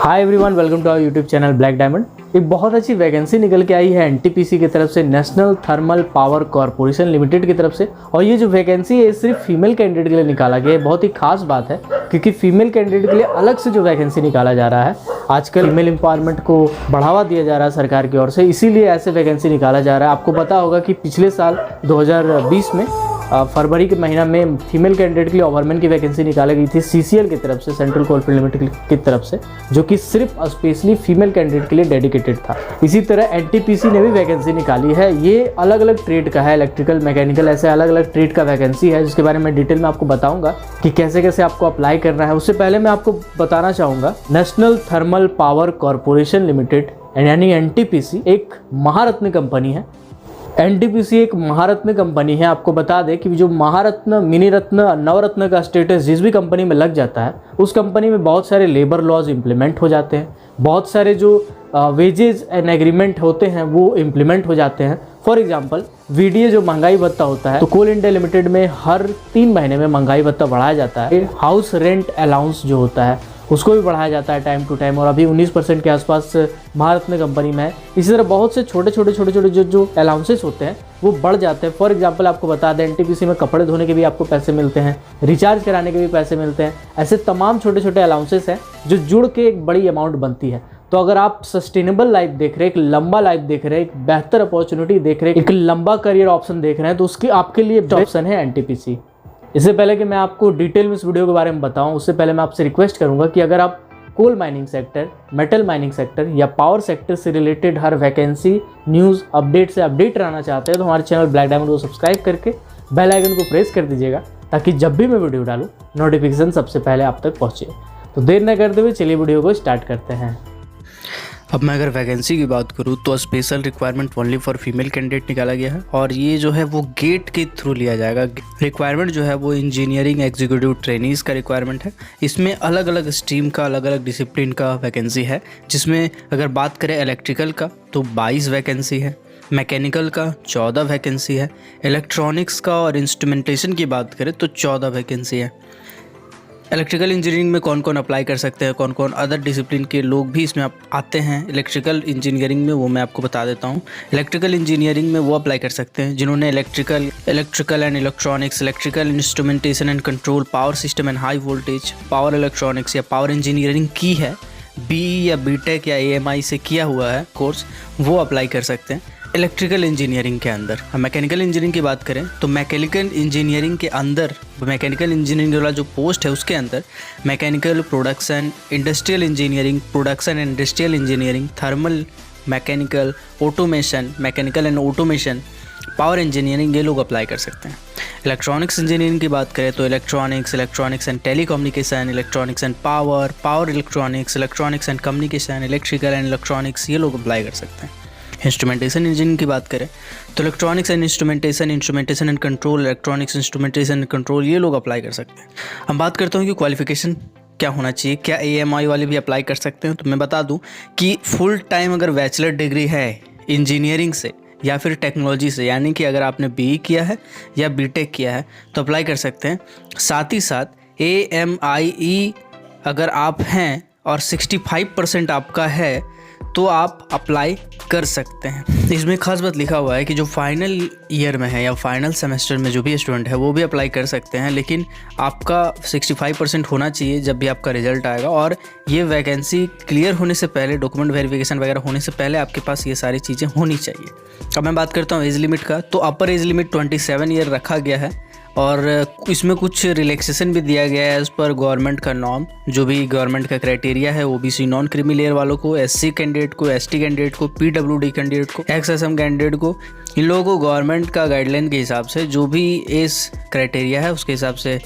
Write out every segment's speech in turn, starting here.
Hi everyone, welcome to our YouTube channel Black Diamond. एक बहुत अच्छी वैकेंसी निकल के आई है एनटीपीसी की तरफ से, national thermal power corporation limited की तरफ से। और ये जो वैकेंसी है सिर्फ फीमेल कैंडिडेट के लिए निकाला गया है। बहुत ही खास बात है क्योंकि फीमेल कैंडिडेट के लिए अलग से जो वैकेंसी निकाला जा रहा है, आजकल फीमेल एम्पावरमेंट को बढ़ावा दिया जा रहा है सरकार की ओर से, इसीलिए ऐसे वैकेंसी निकाला जा रहा है। आपको पता होगा कि पिछले साल 2020 में फरवरी के महीना में फीमेल कैंडिडेट के लिए ओवरमैन की वैकेंसी निकाली गई थी सीसीएल की तरफ से, सेंट्रल कोलफील्ड लिमिटेड की तरफ से, जो कि सिर्फ स्पेशली फीमेल कैंडिडेट के लिए डेडिकेटेड था। इसी तरह एनटीपीसी ने भी वैकेंसी निकाली है। ये अलग अलग ट्रेड का है, इलेक्ट्रिकल, मैकेनिकल, ऐसे अलग अलग ट्रेड का वैकेंसी है, जिसके बारे में डिटेल में आपको बताऊंगा कि कैसे कैसे आपको अप्लाई करना है। उससे पहले मैं आपको बताना चाहूँगा, national thermal power corporation limited यानी एनटीपीसी एक महारत्न कंपनी है। एनटीपीसी एक महारत्न कंपनी है। आपको बता दें कि जो महारत्न, मिनी रत्न, नवरत्न का स्टेटस जिस भी कंपनी में लग जाता है, उस कंपनी में बहुत सारे लेबर लॉज इम्प्लीमेंट हो जाते हैं, बहुत सारे जो वेजेज एंड एग्रीमेंट होते हैं वो इम्प्लीमेंट हो जाते हैं। फॉर एग्जांपल वीडीए जो महंगाई भत्ता होता है, तो कोल इंडिया लिमिटेड में हर 3 महीने में महंगाई भत्ता बढ़ाया जाता है। हाउस रेंट अलाउंस जो होता है उसको भी बढ़ाया जाता है टाइम टू टाइम, और अभी 19% के आसपास महारत्न कंपनी में है। इसी तरह बहुत से छोटे छोटे जो अलाउंसेस होते हैं वो बढ़ जाते हैं। फॉर एग्जांपल आपको बता दें, एनटीपीसी में कपड़े धोने के भी आपको पैसे मिलते हैं, रिचार्ज कराने के भी पैसे मिलते हैं। ऐसे तमाम छोटे छोटे अलाउंसेस हैं जो जुड़ के एक बड़ी अमाउंट बनती है। तो अगर आप सस्टेनेबल लाइफ देख रहे हैं, एक लंबा लाइफ देख रहे हैं, एक बेहतर अपॉर्चुनिटी देख रहे हैं, एक लंबा करियर ऑप्शन देख रहे हैं, तो उसकी आपके लिए ऑप्शन है एनटीपीसी। इससे पहले कि मैं आपको डिटेल में इस वीडियो के बारे में बताऊं, उससे पहले मैं आपसे रिक्वेस्ट करूंगा कि अगर आप coal mining sector, metal mining sector या पावर सेक्टर से रिलेटेड हर वैकेंसी, न्यूज़, अपडेट से अपडेट रहना चाहते हैं, तो हमारे चैनल ब्लैक डायमंड को सब्सक्राइब करके बेल आइकन को प्रेस कर दीजिएगा, ताकि जब भी मैं वीडियो डालूँ नोटिफिकेशन सबसे पहले आप तक पहुँचे। तो देर न करते हुए चलिए वीडियो को स्टार्ट करते हैं। अब मैं अगर वैकेंसी की बात करूँ तो special requirement only for female candidate निकाला गया है, और ये जो है वो गेट के थ्रू लिया जाएगा। रिक्वायरमेंट जो है वो इंजीनियरिंग एग्जीक्यूटिव ट्रेनीज का रिक्वायरमेंट है। इसमें अलग अलग स्ट्रीम का, अलग अलग डिसिप्लिन का वैकेंसी है, जिसमें अगर बात करें इलेक्ट्रिकल का तो 22 वैकेंसी है, मैकेनिकल का 14 वैकेंसी है, इलेक्ट्रॉनिक्स का और इंस्ट्रूमेंटेशन की बात करें तो 14 वैकेंसी है। इलेक्ट्रिकल इंजीनियरिंग में कौन कौन अप्लाई कर सकते हैं, कौन कौन अदर डिसिप्लिन के लोग भी इसमें आते हैं इलेक्ट्रिकल इंजीनियरिंग में, वो मैं आपको बता देता हूँ। इलेक्ट्रिकल इंजीनियरिंग में वो अप्लाई कर सकते हैं जिन्होंने electrical and electronics, electrical instrumentation and control, power system and high voltage, power electronics या पावर इंजीनियरिंग की है, बी या बीटेक या एएमआई से किया हुआ है कोर्स, वो अप्लाई कर सकते हैं इलेक्ट्रिकल इंजीनियरिंग के अंदर। हम मैकेनिकल इंजीनियरिंग की बात करें तो मैकेनिकल इंजीनियरिंग के अंदर, मैकेनिकल इंजीनियरिंग वाला जो पोस्ट है उसके अंदर mechanical production, industrial engineering, production and industrial engineering, thermal, mechanical, automation, mechanical and automation, power engineering, ये लोग अप्लाई कर सकते हैं। इलेक्ट्रॉनिक्स इंजीनियरिंग की बात करें तो electronics and telecommunication, electronics and power electronics, electronics and communication, electrical and electronics, ये लोग अप्लाई कर सकते हैं। इंस्ट्रूमेंटेशन इंजीनियरिंग की बात करें तो electronics and instrumentation and control, electronics instrumentation and control, ये लोग अप्लाई कर सकते हैं। हम बात करते हैं कि क्वालिफिकेशन क्या होना चाहिए, क्या एएमआई वाले भी अप्लाई कर सकते हैं। तो मैं बता दूं कि फुल टाइम अगर बैचलर डिग्री है इंजीनियरिंग से या फिर टेक्नोलॉजी से, यानी कि अगर आपने बीई किया है या बीटेक किया है तो अप्लाई कर सकते हैं। साथ ही साथ एएमआई अगर आप हैं और 65% आपका है तो आप अप्लाई कर सकते हैं। इसमें खास बात लिखा हुआ है कि जो फाइनल ईयर में है या फाइनल सेमेस्टर में जो भी स्टूडेंट है वो भी अप्लाई कर सकते हैं, लेकिन आपका 65% होना चाहिए जब भी आपका रिजल्ट आएगा। और ये वैकेंसी क्लियर होने से पहले, डॉक्यूमेंट वेरिफिकेशन वगैरह होने से पहले आपके पास ये सारी चीज़ें होनी चाहिए। अब मैं बात करता हूँ एज लिमिट का, तो अपर एज लिमिट 27 ईयर रखा गया है, और इसमें कुछ रिलैक्सेशन भी दिया गया है एज़ पर गवर्नमेंट का नॉर्म। जो भी गवर्नमेंट का क्राइटेरिया है, ओबीसी नॉन क्रीमी लेयर वालों को, एससी कैंडिडेट को, एसटी कैंडिडेट को, पीडब्ल्यूडी कैंडिडेट को, एक्सएसएम कैंडिडेट को, इन लोगों को गवर्नमेंट का गाइडलाइन के हिसाब से जो भी एज क्राइटेरिया है उसके हिसाब से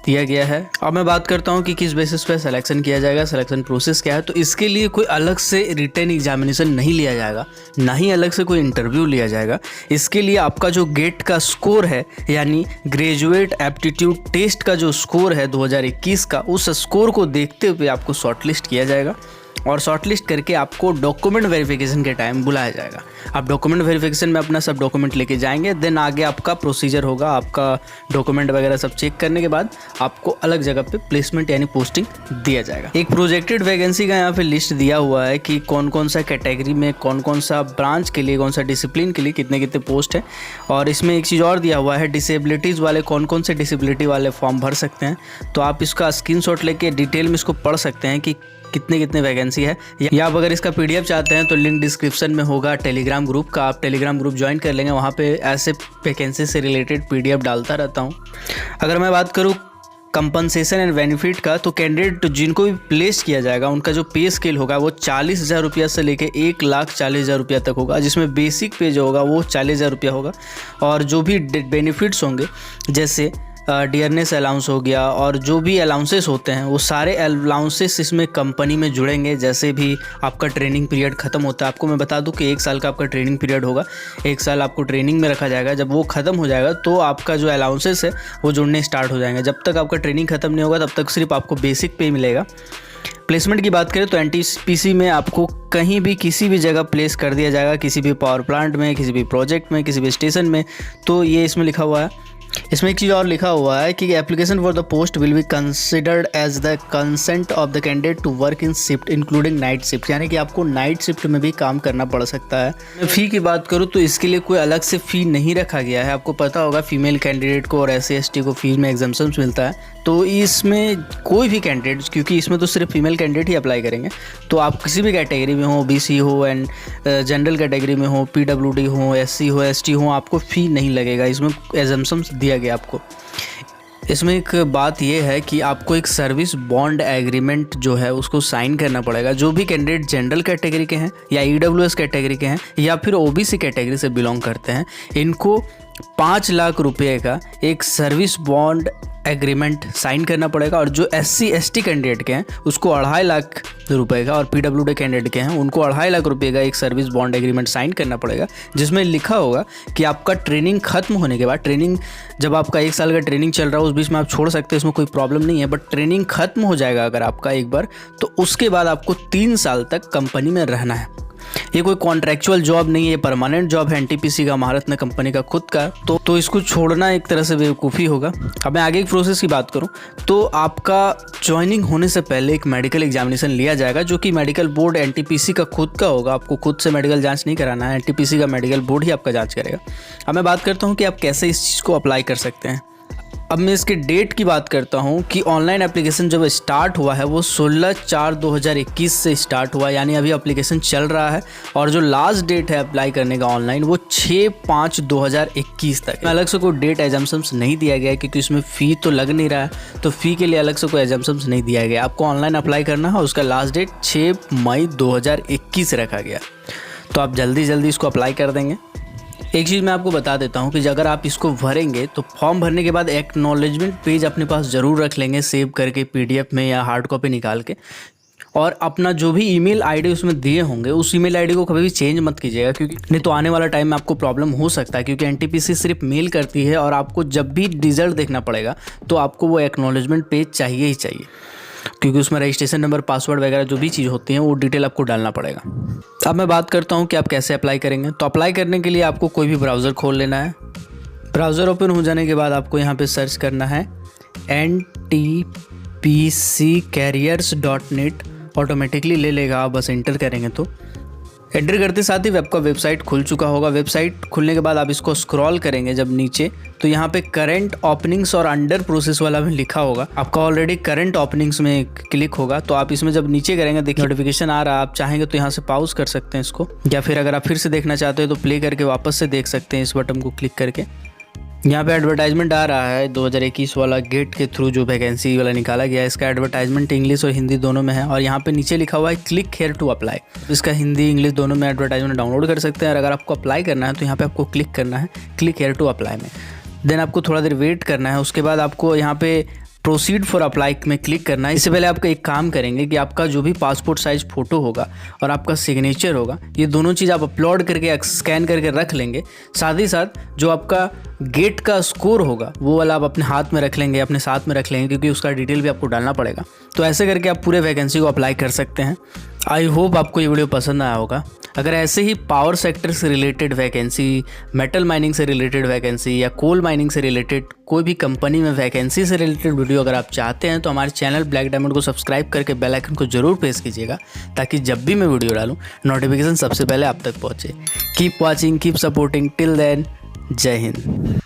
दिया गया है। अब मैं बात करता हूँ कि किस बेसिस पे सिलेक्शन किया जाएगा, सिलेक्शन प्रोसेस क्या है। तो इसके लिए कोई अलग से रिटन एग्जामिनेशन नहीं लिया जाएगा, ना ही अलग से कोई इंटरव्यू लिया जाएगा। इसके लिए आपका जो गेट का स्कोर है, यानी ग्रेजुएट एप्टीट्यूड टेस्ट का जो स्कोर है 2021 का, उस स्कोर को देखते हुए आपको शॉर्टलिस्ट किया जाएगा। और शॉर्टलिस्ट करके आपको डॉक्यूमेंट वेरिफिकेशन के टाइम बुलाया जाएगा। आप डॉक्यूमेंट वेरिफिकेशन में अपना सब डॉक्यूमेंट लेके जाएंगे, देन आगे आपका प्रोसीजर होगा। आपका डॉक्यूमेंट वगैरह सब चेक करने के बाद आपको अलग जगह पे प्लेसमेंट यानी पोस्टिंग दिया जाएगा। एक प्रोजेक्टेड वैकेंसी का यहाँ पे लिस्ट दिया हुआ है कि कौन कौन सा कैटेगरी में, कौन कौन सा ब्रांच के लिए, कौन सा डिसिप्लिन के लिए कितने कितने पोस्ट है। और इसमें एक चीज़ और दिया हुआ है, डिसेबिलिटीज़ वाले कौन कौन से डिसेबिलिटी वाले फॉर्म भर सकते हैं। तो आप इसका स्क्रीनशॉट लेके डिटेल में इसको पढ़ सकते हैं कि कितने कितने वैकेंसी है। या आप अगर इसका पीडीएफ चाहते हैं तो लिंक डिस्क्रिप्शन में होगा टेलीग्राम ग्रुप का, आप टेलीग्राम ग्रुप ज्वाइन कर लेंगे। वहाँ पे ऐसे वैकेंसी से रिलेटेड पीडीएफ डालता रहता हूँ। अगर मैं बात करूँ कंपनसेशन एंड बेनिफिट का, तो कैंडिडेट जिनको भी प्लेस किया जाएगा उनका जो पे स्केल होगा वो 40,000 रुपया से लेके 1,40,000 रुपया तक होगा, जिसमें बेसिक पे जो होगा वो 40,000 रुपया होगा। और जो भी बेनिफिट्स होंगे जैसे डियरनेस अलाउंस हो गया और जो भी अलाउंसेस होते हैं वो सारे अलाउंसेस इसमें कंपनी में जुड़ेंगे। जैसे भी आपका ट्रेनिंग पीरियड ख़त्म होता है, आपको मैं बता दूं कि 1 साल का आपका ट्रेनिंग पीरियड होगा, 1 साल आपको ट्रेनिंग में रखा जाएगा। जब वो ख़त्म हो जाएगा तो आपका जो अलाउंसेस है वो जुड़ने स्टार्ट हो जाएंगे। जब तक आपका ट्रेनिंग ख़त्म नहीं होगा तब तक सिर्फ आपको बेसिक पे मिलेगा। प्लेसमेंट की बात करें तो एनटीपीसी में आपको कहीं भी किसी भी जगह प्लेस कर दिया जाएगा, किसी भी पावर प्लांट में, किसी भी प्रोजेक्ट में, किसी भी स्टेशन में। तो ये इसमें लिखा हुआ है। इसमें एक चीज़ और लिखा हुआ है कि application for the post will be considered as the consent of the candidate to work in shift including night shift, यानी कि आपको नाइट शिफ्ट में भी काम करना पड़ सकता है। फ़ी की बात करूँ तो इसके लिए कोई अलग से फ़ी नहीं रखा गया है। आपको पता होगा फीमेल कैंडिडेट को और SC/ST को फी में एग्जम्पशन मिलता है, तो इसमें कोई भी कैंडिडेट, क्योंकि इसमें तो सिर्फ फीमेल कैंडिडेट ही अप्लाई करेंगे, तो आप किसी भी कैटेगरी में हो, BC हो एंड जनरल कैटेगरी में हो, PWD हो, SC हो, ST हो, आपको फ़ी नहीं लगेगा। इसमें एग्जम्पशन दिया गया आपको। इसमें एक बात यह है कि आपको एक सर्विस बॉन्ड एग्रीमेंट जो है उसको साइन करना पड़ेगा। जो भी कैंडिडेट जनरल कैटेगरी के हैं या EWS कैटेगरी के हैं या फिर OBC कैटेगरी से बिलोंग करते हैं, इनको 5 लाख रुपये का एक सर्विस बॉन्ड एग्रीमेंट साइन करना पड़ेगा। और जो SC/ST कैंडिडेट के हैं उसको 2.5 लाख रुपए का, और PWD कैंडिडेट के हैं उनको 2.5 लाख रुपए का एक सर्विस बॉन्ड एग्रीमेंट साइन करना पड़ेगा, जिसमें लिखा होगा कि आपका ट्रेनिंग खत्म होने के बाद, ट्रेनिंग जब आपका 1 साल का ट्रेनिंग चल रहा हो उस बीच में आप छोड़ सकते हैं, इसमें कोई प्रॉब्लम नहीं है। बट ट्रेनिंग खत्म हो जाएगा अगर आपका एक बार, तो उसके बाद आपको 3 साल तक कंपनी में रहना है। ये कोई कॉन्ट्रैक्चुअल जॉब नहीं है, ये परमानेंट जॉब है एनटीपीसी का, महारत्न कंपनी का खुद का। तो इसको छोड़ना एक तरह से बेवकूफ़ी होगा। अब मैं आगे एक प्रोसेस की बात करूं तो आपका ज्वाइनिंग होने से पहले एक मेडिकल एग्जामिनेशन लिया जाएगा, जो कि मेडिकल बोर्ड एनटीपीसी का खुद का होगा। आपको खुद से मेडिकल जांच नहीं कराना है, एनटीपीसी का मेडिकल बोर्ड ही आपका जांच करेगा। अब मैं बात करता हूँ कि आप कैसे इस चीज़ को अप्लाई कर सकते हैं। अब मैं इसके डेट की बात करता हूँ कि ऑनलाइन एप्लीकेशन जब स्टार्ट हुआ है वो 16/4/2021 से स्टार्ट हुआ, यानी अभी एप्लीकेशन चल रहा है। और जो लास्ट डेट है अप्लाई करने का ऑनलाइन वो 6/5/2021 तक। अलग से कोई डेट एजम्पशंस नहीं दिया गया है, क्योंकि इसमें फ़ी तो लग नहीं रहा है, तो फ़ी के लिए अलग से कोई एजम्पशंस नहीं दिया गया। आपको ऑनलाइन अप्लाई करना है, उसका लास्ट डेट 6 मई 2021 रखा गया। तो आप जल्दी जल्दी इसको अप्लाई कर देंगे। एक चीज़ मैं आपको बता देता हूँ कि अगर आप इसको भरेंगे तो फॉर्म भरने के बाद एक्नॉलेजमेंट पेज अपने पास ज़रूर रख लेंगे, सेव करके PDF में या हार्ड कॉपी निकाल के। और अपना जो भी ईमेल आईडी उसमें दिए होंगे उस ईमेल आईडी को कभी भी चेंज मत कीजिएगा, क्योंकि नहीं तो आने वाला टाइम में आपको प्रॉब्लम हो सकता है। क्योंकि एनटीपीसी सिर्फ मेल करती है और आपको जब भी रिजल्ट देखना पड़ेगा तो आपको वो एक्नॉलेजमेंट पेज चाहिए ही चाहिए, क्योंकि उसमें रजिस्ट्रेशन नंबर, पासवर्ड वगैरह जो भी चीज़ होती हैं वो डिटेल आपको डालना पड़ेगा। अब मैं बात करता हूँ कि आप कैसे अप्लाई करेंगे। तो अप्लाई करने के लिए आपको कोई भी ब्राउज़र खोल लेना है। ब्राउज़र ओपन हो जाने के बाद आपको यहाँ पे सर्च करना है ntpccareers.net। ऑटोमेटिकली ले लेगा, आप बस एंटर करेंगे तो एंटर करते साथ ही आपका वेबसाइट खुल चुका होगा। वेबसाइट खुलने के बाद आप इसको स्क्रॉल करेंगे जब नीचे, तो यहाँ पे करंट ओपनिंग्स और अंडर प्रोसेस वाला में लिखा होगा। आपका ऑलरेडी करंट ओपनिंग्स में क्लिक होगा, तो आप इसमें जब नीचे करेंगे देखिए नोटिफिकेशन आ रहा है। आप चाहेंगे तो यहाँ से पॉज कर सकते हैं इसको, या फिर अगर आप फिर से देखना चाहते हो तो प्ले करके वापस से देख सकते हैं इस बटन को क्लिक करके। यहाँ पे एडवर्टाइजमेंट आ रहा है 2021 वाला, गेट के थ्रू जो वैकेंसी वाला निकाला गया है। इसका एडवर्टाइजमेंट इंग्लिश और हिंदी दोनों में है, और यहाँ पे नीचे लिखा हुआ है क्लिक हेयर टू अप्लाई। इसका हिंदी इंग्लिश दोनों में एडवर्टाइजमेंट डाउनलोड कर सकते हैं। और अगर आपको अप्लाई करना है तो यहाँ पे आपको क्लिक करना है क्लिक हेयर टू अप्लाई में। देन आपको थोड़ा देर वेट करना है। उसके बाद आपको यहाँ पे प्रोसीड फॉर अप्लाई में क्लिक करना है। इससे पहले आपका एक काम करेंगे कि आपका जो भी पासपोर्ट साइज फ़ोटो होगा और आपका सिग्नेचर होगा, ये दोनों चीज़ आप अपलोड करके स्कैन करके रख लेंगे। साथ ही साथ जो आपका गेट का स्कोर होगा वो वाला आप अपने हाथ में रख लेंगे, अपने साथ में रख लेंगे, क्योंकि उसका डिटेल भी आपको डालना पड़ेगा। तो ऐसे करके आप पूरे वैकेंसी को अप्लाई कर सकते हैं। आई होप आपको ये वीडियो पसंद आया होगा। अगर ऐसे ही पावर सेक्टर से रिलेटेड वैकेंसी, मेटल माइनिंग से रिलेटेड वैकेंसी या कोल माइनिंग से रिलेटेड कोई भी कंपनी में वैकेंसी से रिलेटेड वीडियो अगर आप चाहते हैं तो हमारे चैनल ब्लैक डायमंड को सब्सक्राइब करके बेल आइकन को जरूर प्रेस कीजिएगा, ताकि जब भी मैं वीडियो डालूं नोटिफिकेशन सबसे पहले आप तक पहुंचे। Keep watching, keep supporting, till then, जय हिंद।